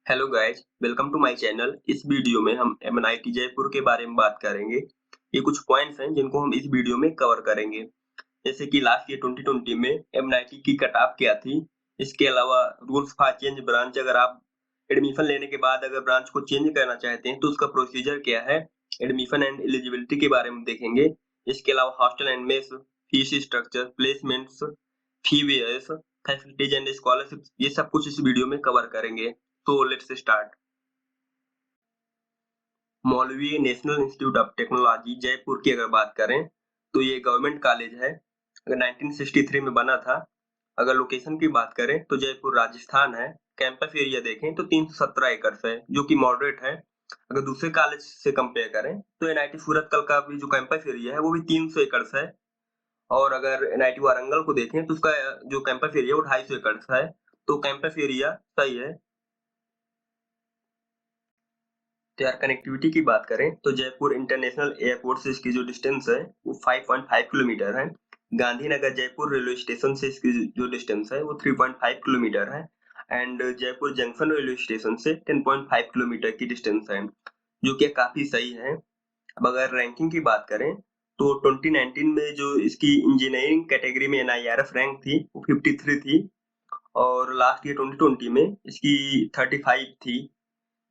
Hello guys, welcome to my channel. इस video में हम एमएनआईटी जयपुर के बारे में बात करेंगे। ये कुछ पॉइंट्स हैं जिनको हम इस वीडियो में कवर करेंगे। जैसे कि लास्ट ईयर 2020 में एमएनआईटी की कट ऑफ क्या थी। इसके अलावा रूल्स फॉर चेंज ब्रांच, अगर आप एडमिशन लेने के बाद अगर ब्रांच को चेंज करना चाहते हैं तो उसका प्रोसीजर क्या है। एडमिशन एंड एलिजिबिलिटी के बारे में देखेंगे। इसके अलावा hostel and mess, fees structure, placements, fee waivers, facilities and scholarship, ये सब कुछ इस वीडियो में कवर करेंगे। तो let's start. Malaviya national institute of technology Jaipur की अगर बात करें तो ये गवर्नमेंट कॉलेज है। अगर 1963 में बना था। अगर लोकेशन की बात करें तो जयपुर राजस्थान है। कैंपस एरिया देखें तो 317 एकड़ है, जो कि मॉडरेट है। अगर दूसरे कॉलेज से कंपेयर करें तो एनआईटी सूरतकल का भी जो कैंपस एरिया है वो भी 300 एकड़ है। और अगर एनआईटी वारंगल को देखें तो उसका जो कैंपस एरिया वो 250 एकड़ है। तो कैंपस एरिया सही है। तो यार कनेक्टिविटी की बात करें तो जयपुर इंटरनेशनल एयरपोर्ट से इसकी जो डिस्टेंस है वो 5.5 किलोमीटर है। गांधीनगर जयपुर रेलवे स्टेशन से इसकी जो डिस्टेंस है वो 3.5 किलोमीटर है। And Jaipur junction railway station से 10.5 किलोमीटर की डिस्टेंस है, जो कि काफी सही है। अब अगर रैंकिंग की बात करें तो 2019 में जो इसकी इंजीनियरिंग कैटेगरी में एनआईआरएफ रैंक थी वो 53 थी। और लास्ट ईयर 2020 में इसकी 35 थी,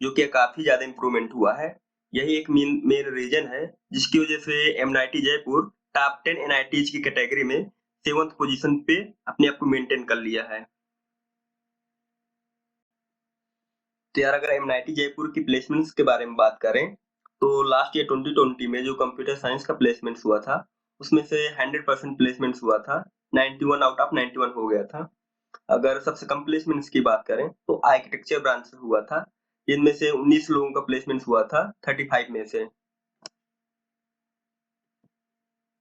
जो कि काफी ज्यादा इम्प्रूवमेंट हुआ है। यही एक मेन रीजन है जिसकी वजह से एमआईटी जयपुर टॉप 10 एनआईटीज की कैटेगरी में 7th पोजीशन पे अपने आप को मेंटेन कर लिया है। तो यार अगर एमआईटी जयपुर की प्लेसमेंट्स के बारे में बात करें तो लास्ट ईयर 2020 में जो कंप्यूटर साइंस का प्लेसमेंट्स हुआ था उसमें से 100% प्लेसमेंट्स हुआ था। 91 आउट ऑफ 91 हो गया था। अगर सबसे कम प्लेसमेंट्स की बात करें तो आर्किटेक्चर ब्रांच से हुआ था, जिनमें से 19 लोगों का प्लेसमेंट हुआ था 35 में से।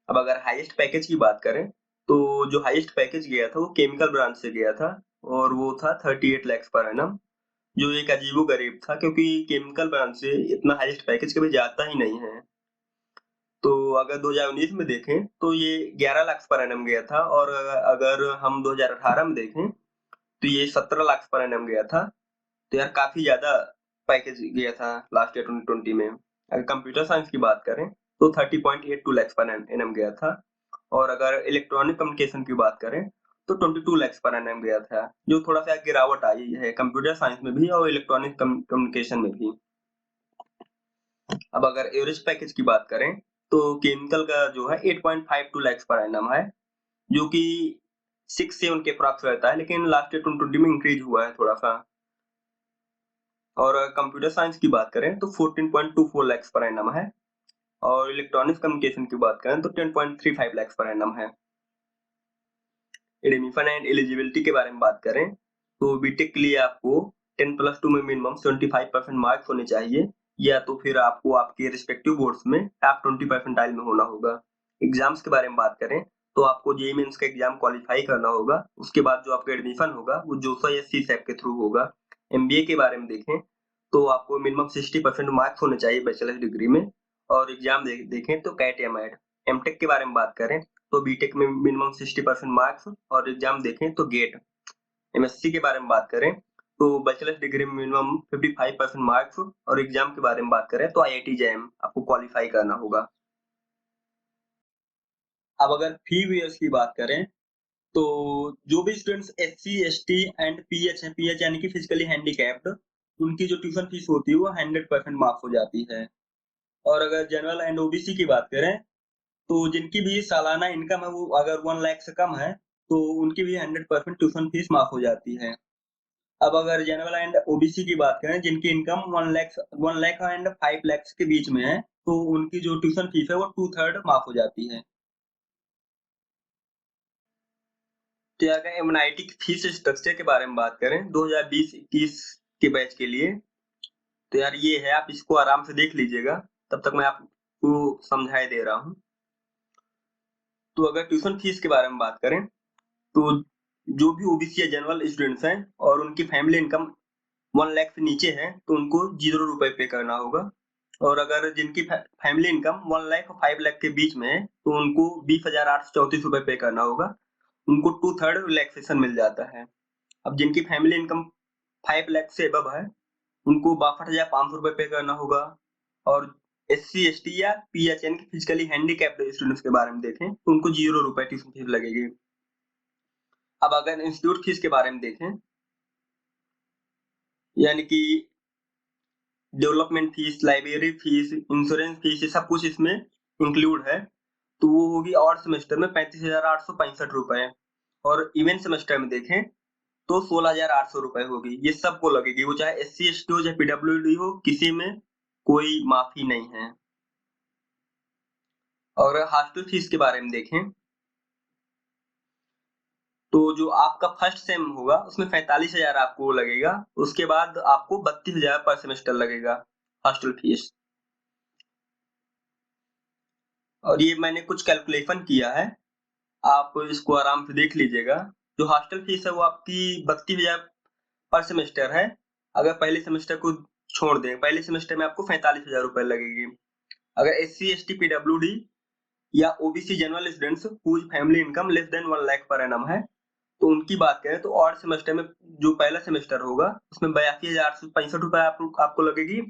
अब अगर हाईएस्ट पैकेज की बात करें तो जो हाईएस्ट पैकेज गया था वो केमिकल ब्रांच से गया था, और वो था 38 लाख पर एनम, जो एक अजीबो गरीब था क्योंकि केमिकल ब्रांच से इतना हाईएस्ट पैकेज कभी जाता ही नहीं है। तो अगर 2019 में देखें तो ये 11 लाख पर एनम गया था, और अगर हम 2018 में देखें तो ये 17 लाख पर एनम गया था। तो यार काफी ज्यादा पैकेज गया था लास्ट ईयर 2020 में। अगर कंप्यूटर साइंस की बात करें तो 30.82 लाख पर एनम गया था। और अगर इलेक्ट्रॉनिक कम्युनिकेशन की बात करें तो 22 लाख पर एनम गया था, जो थोड़ा सा गिरावट आई है कंप्यूटर साइंस में भी और इलेक्ट्रॉनिक कम्युनिकेशन में भी। अब अगर एवरेज पैकेज की बात करें तो केमिकल का जो है 8.52 लाख पर एनम है, जो कि 6-7 के अप्रॉक्स रहता है, लेकिन लास्ट ईयर 2020 में इंक्रीज हुआ है थोड़ा सा। और कंप्यूटर साइंस की बात करें तो 14.24 लाख पर एनम है। और इलेक्ट्रॉनिक्स कम्युनिकेशन की बात करें तो 10.35 लाख पर एनम है। एडमिशन एंड एलिजिबिलिटी के बारे में बात करें तो बीटेक के लिए आपको 10+2 में मिनिमम 75% मार्क्स होने चाहिए, या तो फिर आपको आपके रिस्पेक्टिव बोर्ड्स में टॉप 20 परसेंटाइल में होना होगा। एग्जाम्स के बारे में बात करें तो आपको जेईई मेंस का एग्जाम क्वालिफाई करना होगा। उसके बाद जो आपका एडमिशन होगा वो जोसा या सीसैट के थ्रू होगा। एमबीए के बारे में देखें तो आपको मिनिमम 60% मार्क्स होने चाहिए बैचलर डिग्री में। और एग्जाम देखें तो कैट या मैट। एमटेक के बारे में बात करें तो बीटेक में मिनिमम 60% मार्क्स, और एग्जाम देखें तो गेट। एमएससी के बारे में बात करें तो बैचलर डिग्री में मिनिमम 55% मार्क्स, और एग्जाम के बारे में बात करें तो आईआईटी जैम आपको क्वालिफाई करना होगा। अब अगर फी वेयर्स की बात करें तो जो भी students SC ST and pH है, पीएच यानी कि फिजिकली हैंडीकैप्ड, उनकी जो ट्यूशन फीस होती है वो 100% माफ हो जाती है। और अगर जनरल एंड ओबीसी की बात करें तो जिनकी भी सालाना इनकम है वो अगर 1 लाख से कम है तो उनकी भी 100% ट्यूशन फीस माफ हो जाती है। अब अगर जनरल एंड ओबीसी की बात करें जिनकी इनकम 1 लाख एंड 5 लाख के बीच में है तो उनकी जो ट्यूशन फीस है वो 2/3 माफ हो जाती है। तो अगर एमएनआईटी की फीस स्ट्रक्चर के बारे में बात करें 2020-21 के बैच के लिए, तो यार ये है, आप इसको आराम से देख लीजिएगा, तब तक मैं आपको समझाई दे रहा हूँ। तो अगर ट्यूशन फीस के बारे में बात करें तो जो भी ओबीसी या जनरल स्टूडेंट्स हैं और उनकी फैमिली इनकम 1 लाख से नीचे है तो उनको 0 रुपए पे करना होगा। और अगर जिनकी फैमिली इनकम 1 लाख और 5 लाख के बीच में है तो उनको 20,834 रुपए पे करना होगा। उनको 2/3 रिलैक्सेशन मिल जाता है। अब जिनकी फैमिली इनकम 5 लाख से अबव है उनको 62,500 रुपए पे करना होगा। और SC, ST या PHN के फिजिकली हैंडीकैप्ड स्टूडेंट्स के बारे में देखें तो उनको 0 रुपए ट्यूशन फीस लगेगी। अब अगर इंस्टीट्यूट फीस के बारे में देखें, यानी कि development fees, library fees, insurance fees, ये सब कुछ इसमें इंक्लूड है, तो वो होगी और सेमेस्टर में 35,865 रुपए। और इवेंट सेमेस्टर में देखें तो 16,800 रुपए होगी। ये सबको लगेगी, वो चाहे SC, ST हो चाहे PWD हो, किसी में कोई माफी नहीं है। और हॉस्टल फीस के बारे में देखें तो जो आपका फर्स्ट सेम होगा उसमें 45,000 आपको लगेगा, उसके बाद आपको 32,000 पर सेमेस्टर लगेगा हॉस्टल फीस। और ये मैंने कुछ कैलकुलेशन किया है, आप इसको आराम से देख लीजिएगा। जो हॉस्टल फीस है वो आपकी 32,000 पर सेमेस्टर है। अगर पहले सेमेस्टर को छोड़ दें, पहले सेमेस्टर में आपको 45,000 रुपए लगेगी। अगर SC, ST, PWD या OBC general students whose family income less than 1 lakh per annum है, तो उनकी बात करें तो और सेमेस्टर में जो पहला सेमेस्टर होगा उसमें 82,865 रुपए आपको लगेगी।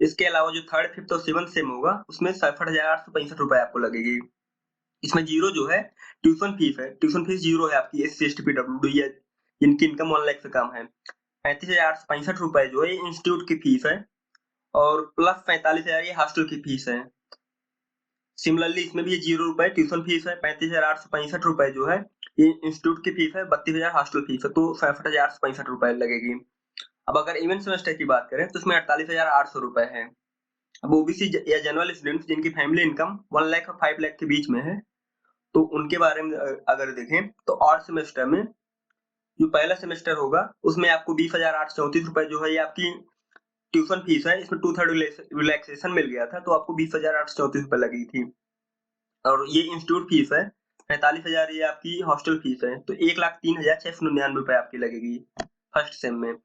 इसके अलावा जो थर्ड, फिफ्थ और सेवंथ सेम होगा उसमें 67,865 रुपए आपको लगेगी। इसमें जीरो जो है ट्यूशन फीस है, ट्यूशन फीस जीरो है आपकी SC, ST, PWD या जिनकी इनकम 1 लाख से कम है। 35,865 रुपए जो है इंस्टीट्यूट की फीस है और प्लस 45,000 ये हॉस्टल की फीस है। सिमिलरली इसमें भी ये 0 रुपए ट्यूशन फीस है, 35,865 रुपए जो है ये इंस्टीट्यूट की फीस है, 32,000 हॉस्टल फीस है, तो 67,865 रुपए लगेगी। अब अगर इवेंट सेमेस्टर की बात करें तो इसमें 48,800 रुपए है। अब OBC या जनरल स्टूडेंट्स जिनकी फैमिली इनकम 1 लाख और 5 लाख के बीच में है, तो उनके बारे में अगर देखें तो और सेमेस्टर में जो पहला सेमेस्टर होगा उसमें आपको 20,834 रुपए जो है ये आपकी ट्यूशन फीस है। इसमें 2/3 रिलैक्सेशन मिल गया था, तो आपको 20,834 रुपए लगी थी। और ये इंस्टीट्यूट फीस है 45,000, ये आपकी हॉस्टल फीस है, तो 1,03,699 रुपए आपकी लगेगी फर्स्ट सेम में।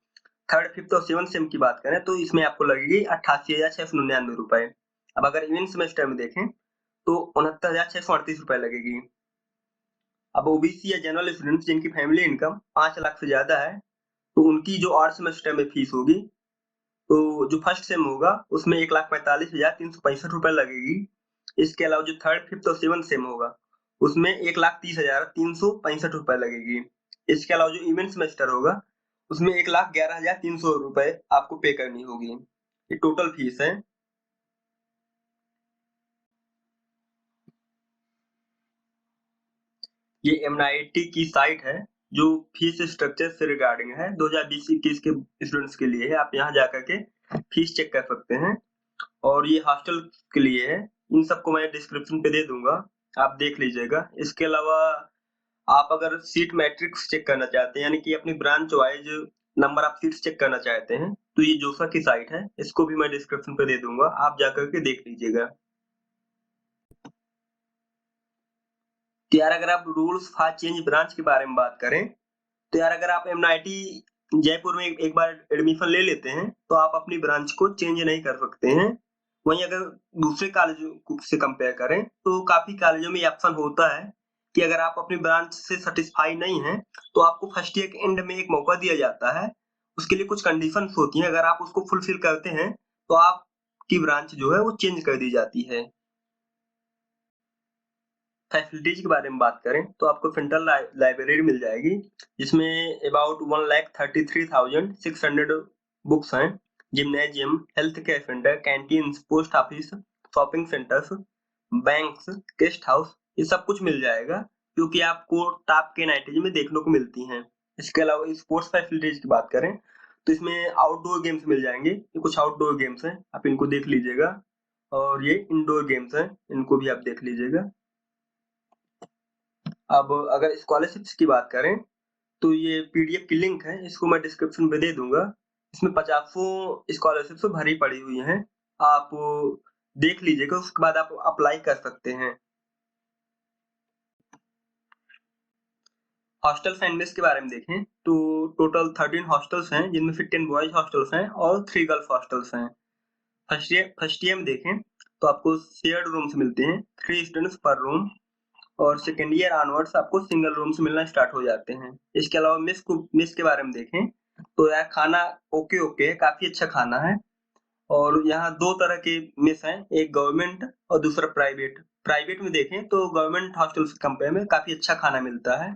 थर्ड, फिफ्थ और सेवंथ सेम की बात करें तो इसमें आपको लगेगी 88,699 रुपए। अब अगर इवेंट सेमेस्टर में देखें तो 69,638 रुपए लगेगी। अब OBC या जनरल स्टूडेंट्स जिनकी फैमिली इनकम 5 लाख से ज्यादा है, तो उनकी जो और सेमेस्टर में फीस होगी, तो जो फर्स्ट सेम होगा उसमें 1,45,365 रुपए लगेगी। इसके अलावा जो थर्ड, फिफ्थ और सेवंथ सेम होगा उसमें 1,30,365 रुपए लगेगी। इसके अलावा जो इवेंट सेमेस्टर होगा उसमें 1,11,300 रुपए आपको पे करनी होगी। ये टोटल फीस है। ये MNIT की साइट है जो फीस स्ट्रक्चर से रिगार्डिंग है, 2020-21 के स्टूडेंट्स के लिए है। आप यहाँ जाकर के फीस चेक कर सकते हैं। और ये हॉस्टल के लिए है, इन सबको मैं डिस्क्रिप्शन पे दे दूंगा, आप देख लीजिएगा। इसके अलावा आप अगर सीट मैट्रिक्स चेक करना चाहते हैं, यानी कि अपनी branch wise number of seats check करना चाहते हैं, तो ये जोसा की साइट है, इसको भी मैं डिस्क्रिप्शन पे दे दूंगा, आप जाकर के देख लीजिएगा। तो यार अगर आप रूल्स फॉर चेंज ब्रांच के बारे में बात करें तो यार अगर आप MNIT जयपुर में एक बार एडमिशन ले लेते हैं तो आप अपनी ब्रांच को चेंज नहीं कर सकते हैं। वहीं अगर दूसरे कॉलेजों से कंपेयर करें तो काफी कॉलेजों में ये ऑप्शन होता है कि अगर आप अपनी ब्रांच से सेटिस्फाई नहीं है तो आपको फर्स्ट ईयर के एंड में एक मौका दिया जाता है। उसके लिए कुछ कंडीशंस होती हैं, अगर आप उसको फुलफिल करते हैं तो आपकी ब्रांच जो है वो चेंज कर दी जाती है। फैसिलिटीज के बारे में बात करें तो आपको सेंट्रल लाइब्रेरी मिल जाएगी, जिसमें अबाउट 1,33,600 बुक्स हैं। Gymnasium, health care centre, canteen, post office, shopping centres, banks, guest house, ये सब कुछ मिल जाएगा, क्योंकि आपको टॉप के NIT में देखने को मिलती हैं। इसके अलावा स्पोर्ट्स फैसिलिटीज की बात करें तो इसमें आउटडोर गेम्स मिल जाएंगे। ये कुछ आउटडोर गेम्स हैं, आप इनको देख लीजिएगा। और ये इंडोर गेम्स हैं, इनको भी आप देख लीजिएगा। अब अगर स्कॉलरशिप्स की बात करें तो ये PDF की लिंक है, इसको मैं डिस्क्रिप्शन पे दे दूंगा। इसमें 50 स्कॉलरशिप्स भरी पड़ी हुई हैं, आप देख लीजिएगा, उसके बाद आप अप्लाई कर सकते हैं। हॉस्टल फैमिलीज के बारे में देखें तो टोटल 13 हॉस्टल्स हैं, जिनमें 15 बॉयज हॉस्टल्स हैं और 3 गर्ल्स हॉस्टल्स हैं। फर्स्ट ईयर में देखें तो आपको शेयर्ड रूम्स मिलते हैं, 3 स्टूडेंट्स पर रूम। और सेकेंड ईयर ऑनवर्ड्स आपको सिंगल रूम्स मिलना स्टार्ट हो जाते हैं। इसके अलावा मेस के बारे में देखें तो यार खाना ओके ओके है, काफी अच्छा खाना है। और यहाँ 2 तरह के मेस हैं, एक गवर्नमेंट और दूसरा प्राइवेट। प्राइवेट में देखें तो गवर्नमेंट हॉस्टल से कंपेयर में काफी अच्छा खाना मिलता है।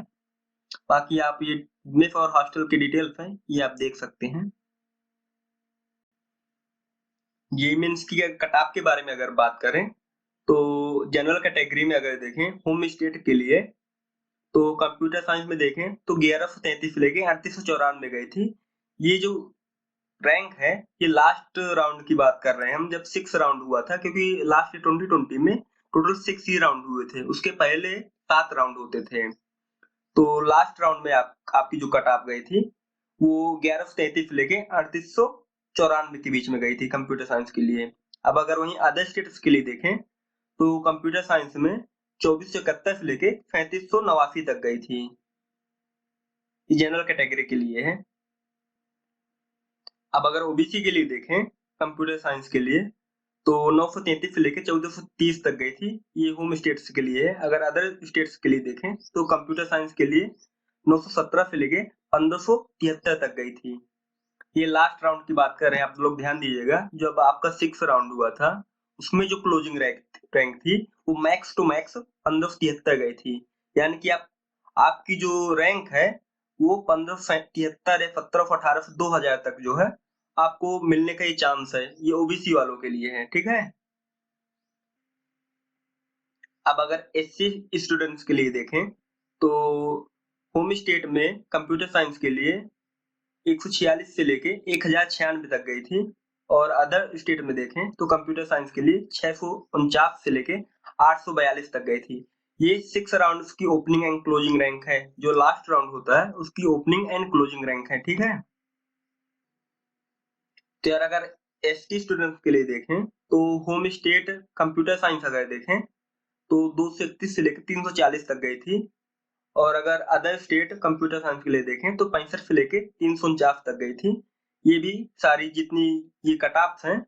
बाकी आप ये मेस और हॉस्टल की डिटेल्स हैं, ये आप देख सकते हैं। ये मेंस की कट-ऑफ के बारे में अगर बात करें, तो जनरल कैटेगरी में अगर देखें होम स्टेट के लिए, तो कंप्यूटर साइंस में देखें तो 1133 से लेके 3894 गई थी। ये जो रैंक है, ये लास्ट राउंड की बात कर रहे हैं हम, जब 6 राउंड हुआ था, क्योंकि लास्ट 2020 में टोटल 6 ही राउंड हुए थे। उसके पहले 7 राउंड होते थे। तो लास्ट राउंड में आपकी जो कट ऑफ गई थी, वो 1133 से लेके 3894 के बीच में गई थी कंप्यूटर साइंस के लिए। अब अगर वहीं अदर स्टेट्स के लिए देखें, तो कंप्यूटर साइंस में 2471 से लेके 3589 तक गई थी। ये जनरल कैटेगरी के लिए है। अब अगर ओबीसी के लिए देखें, कंप्यूटर साइंस के लिए, तो 933 से लेके 1430 तक गई थी। ये होम स्टेट्स के लिए है। अगर अदर स्टेट्स के लिए देखें, तो कंप्यूटर साइंस के लिए 917 से लेके 1573 तक गई थी। ये लास्ट राउंड की बात कर रहे हैं, आप लोग ध्यान दीजिएगा। जब आपका 6 राउंड हुआ था, उसमें जो क्लोजिंग रैंक थी, वो मैक्स टू मैक्स 1573 गई थी। यानी कि आपकी जो रैंक है, वो 1573 या 1718 से 2000 तक जो है, आपको मिलने का ये चांस है। ये ओबीसी वालों के लिए है, ठीक है? अब अगर एससी स्टूडेंट्स के लिए देखें, तो होम स्टेट में कंप्यूटर साइंस के लिए 146 से लेके 1096 तक गई थी। और अदर स्टेट में देखें तो कंप्यूटर साइंस के लिए 649 से लेके 842 तक गई थी। ये 6 राउंड्स की ओपनिंग एंड क्लोजिंग रैंक है। जो लास्ट राउंड होता है, उसकी ओपनिंग एंड क्लोजिंग रैंक है, ठीक है? तो यार अगर एसटी स्टूडेंट्स के लिए देखें, तो होम स्टेट कंप्यूटर साइंस अगर देखें, तो 231 से लेके 340 तक गई थी। और अगर अदर स्टेट कंप्यूटर साइंस के लिए देखें, तो 65 से लेके 349 तक गई थी। ये भी सारी जितनी ये कट ऑफ्स हैं,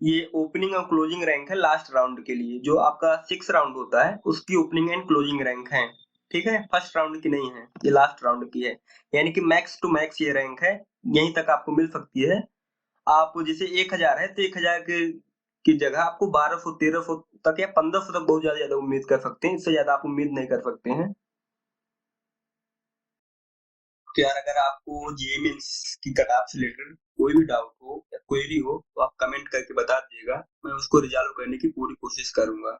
ये ओपनिंग और क्लोजिंग रैंक है लास्ट राउंड के लिए। जो आपका 6 राउंड होता है, उसकी ओपनिंग एंड क्लोजिंग रैंक है, ठीक है? फर्स्ट राउंड की नहीं है, ये लास्ट राउंड की है। यानी कि मैक्स टू मैक्स ये रैंक है, यहीं तक आपको मिल सकती है। आप जैसे 1000 है, तो 1000 की जगह आपको 1200, 1300 तक या 1500 तक बहुत ज्यादा उम्मीद कर सकते हैं। इससे ज्यादा आप उम्मीद नहीं कर सकते हैं। तो यार अगर आपको जेईई मेंस की कट ऑफ से रिलेटेड कोई भी डाउट हो या क्वेरी हो, तो आप कमेंट करके बता दीजिएगा। मैं उसको रिजॉल्व करने की पूरी कोशिश करूंगा।